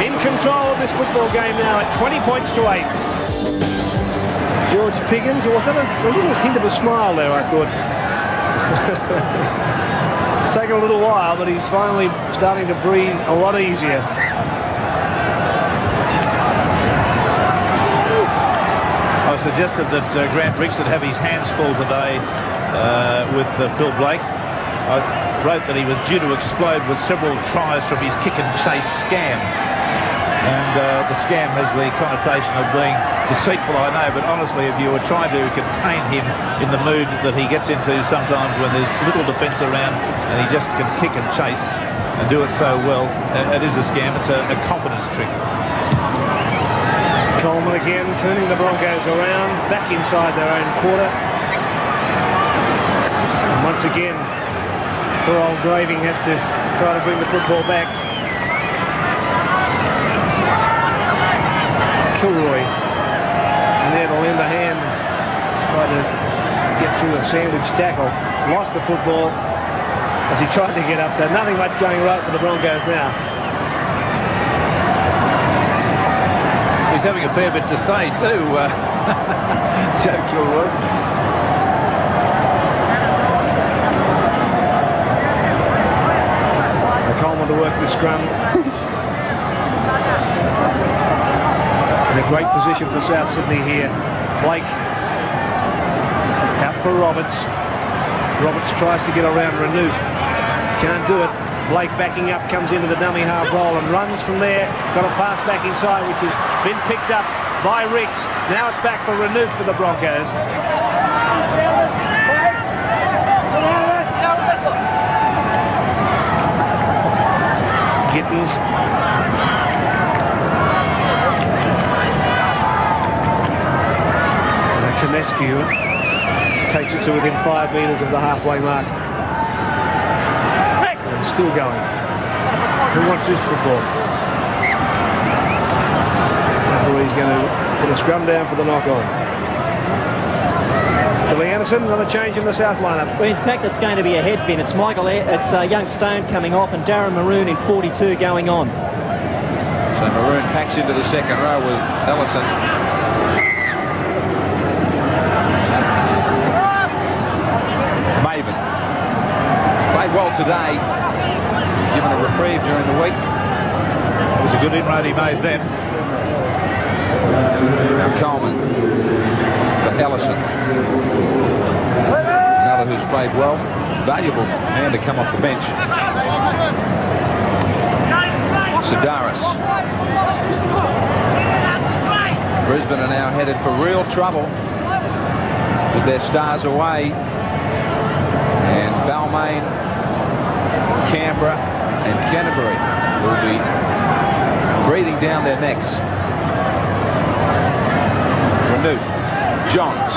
in control of this football game now at 20 points to 8. George Piggins, was that a little hint of a smile there, I thought. It's taken a little while, but he's finally starting to breathe a lot easier. I suggested that Grant Ricks would have his hands full today with Phil Blake. I wrote that he was due to explode with several tries from his kick and chase scam. And the scam has the connotation of being deceitful, I know, but honestly, if you were trying to contain him in the mood that he gets into sometimes when there's little defence around and he just can kick and chase and do it so well, it is a scam. It's a confidence trick. Coleman again turning the Broncos around, back inside their own quarter. And once again, poor old Graving has to try to bring the football back. Kilroy, and there to lend a hand, tried to get through a sandwich tackle, lost the football as he tried to get up, so nothing much going right for the Broncos now. He's having a fair bit to say too, Joe Kilroy. Coleman to work the scrum. In a great position for South Sydney here. Blake out for Roberts. Roberts tries to get around Renouf. Can't do it. Blake backing up, comes into the dummy half roll and runs from there. Got a pass back inside, which has been picked up by Ricks. Now it's back for Renouf for the Broncos. Gittins. Canescu takes it to within 5 metres of the halfway mark. And still going. Who wants this football? Referee's going to put a scrum down for the knock-on. Billy Anderson, another change in the South lineup. Well, in fact, it's going to be a head bin. It's young Stone coming off and Darren Maroon in 42 going on. So Maroon packs into the second row with Ellison. Well today, given a reprieve during the week. It was a good inroad he made then. Now Coleman for Ellison. Another who's played well. Valuable man to come off the bench. Sidaris. Brisbane are now headed for real trouble with their stars away. And Balmain, Canberra and Canterbury will be breathing down their necks. Renouf, Johns.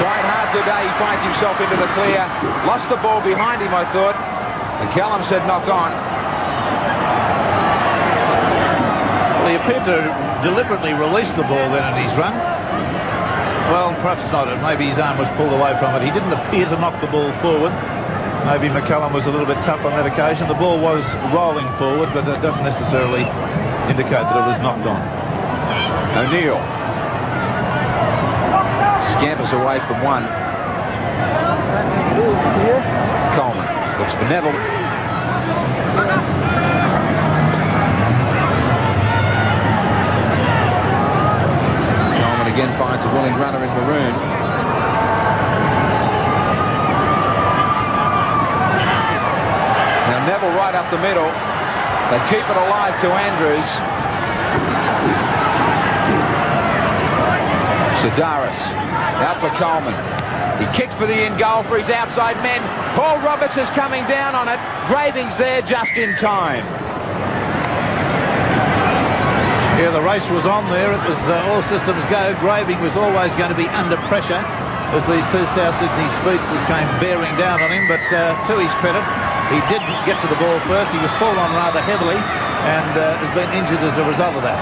Tried hard today, he finds himself into the clear. Lost the ball behind him, I thought. And Callum said knock on. Well, he appeared to deliberately release the ball then in his run. Well, perhaps not. Maybe his arm was pulled away from it. He didn't appear to knock the ball forward. Maybe McCullum was a little bit tough on that occasion. The ball was rolling forward, but it doesn't necessarily indicate that it was knocked on. O'Neill. Scampers away from one. Coleman looks for Neville. Coleman again finds a willing runner in maroon. Now Neville right up the middle. They keep it alive to Andrews. Sedaris out for Coleman. He kicks for the in goal for his outside men. Paul Roberts is coming down on it. Graving's there just in time. Yeah, the race was on there. It was all systems go. Graving was always going to be under pressure as these two South Sydney speedsters came bearing down on him. But to his credit, he did get to the ball first. He was pulled on rather heavily and has been injured as a result of that.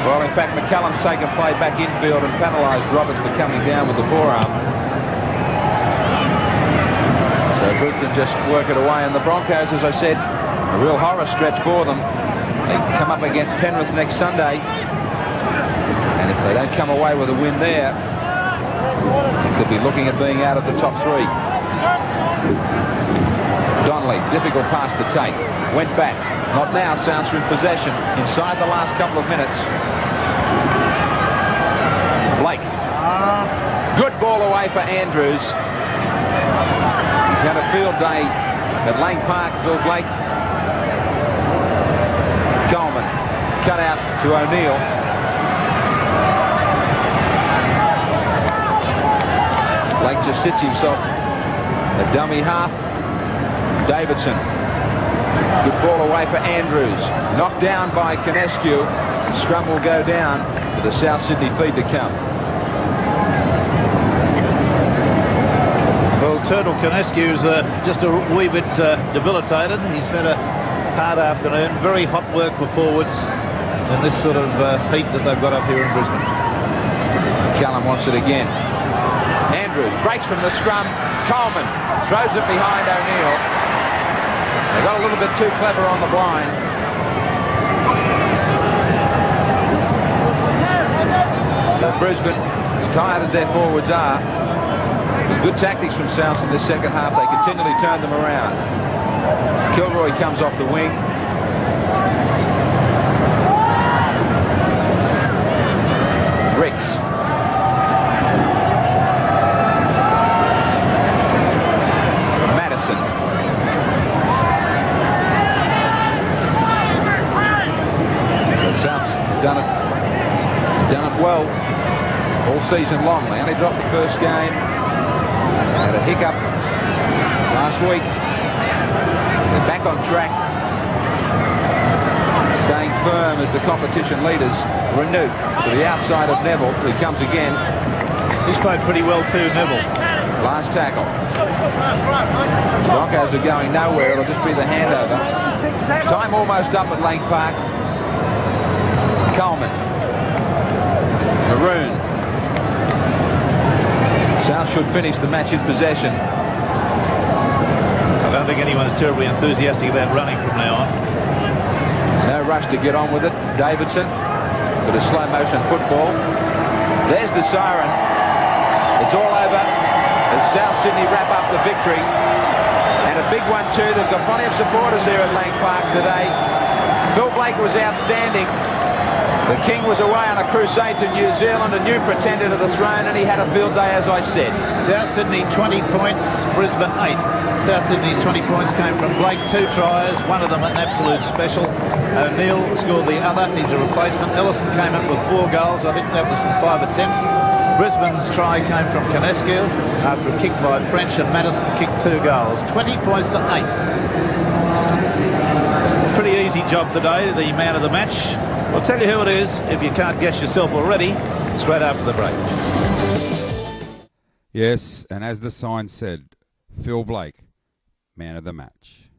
Well, in fact, McCallum's taken play back infield and penalised Roberts for coming down with the forearm. So Brisbane just work it away. And the Broncos, as I said, a real horror stretch for them. They come up against Penrith next Sunday. And if they don't come away with a win there, they could be looking at being out of the top three. Donnelly, difficult pass to take. Went back. Not now. Souths are in possession inside the last couple of minutes. Blake. Good ball away for Andrews. He's had a field day at Lang Park, Phil Blake. Coleman. Cut out to O'Neill. Blake just sits himself a dummy half. Davidson. Good ball away for Andrews. Knocked down by Canescu. Scrum will go down with the South Sydney feed to come. Well, Turtle Canescu's just a wee bit debilitated. He's had a hard afternoon. Very hot work for forwards in this sort of heat that they've got up here in Brisbane. Callum wants it again. Andrews breaks from the scrum. Coleman throws it behind O'Neill. They got a little bit too clever on the blind. So Brisbane, as tired as their forwards are, there's good tactics from South in this second half. They continually turn them around. Kilroy comes off the wing. Ricks. Madison. South's done it well all season long. They only dropped the first game. Had a hiccup last week. They're back on track. Staying firm as the competition leaders. Renew to the outside of Neville, who comes again. He's played pretty well too, Neville. Last tackle. The Broncos are going nowhere. It'll just be the handover. Time almost up at Lang Park. Coleman. Maroon. South should finish the match in possession. I don't think anyone's terribly enthusiastic about running from now on. No rush to get on with it. Davidson. Bit of slow motion football. There's the siren. It's all over as South Sydney wrap up the victory. And a big one too. They've got plenty of supporters here at Lang Park today. Phil Blake was outstanding. The King was away on a crusade to New Zealand, a new pretender to the throne, and he had a field day, as I said. South Sydney 20 points, Brisbane 8. South Sydney's 20 points came from Blake, 2 tries, one of them an absolute special. O'Neill scored the other, he's a replacement. Ellison came up with 4 goals, I think that was from 5 attempts. Brisbane's try came from Canescu after a kick by French, and Madison kicked 2 goals. 20 points to 8. Pretty easy job today, the man of the match. I'll tell you who it is, if you can't guess yourself already, straight after the break. Yes, and as the sign said, Phil Blake, man of the match.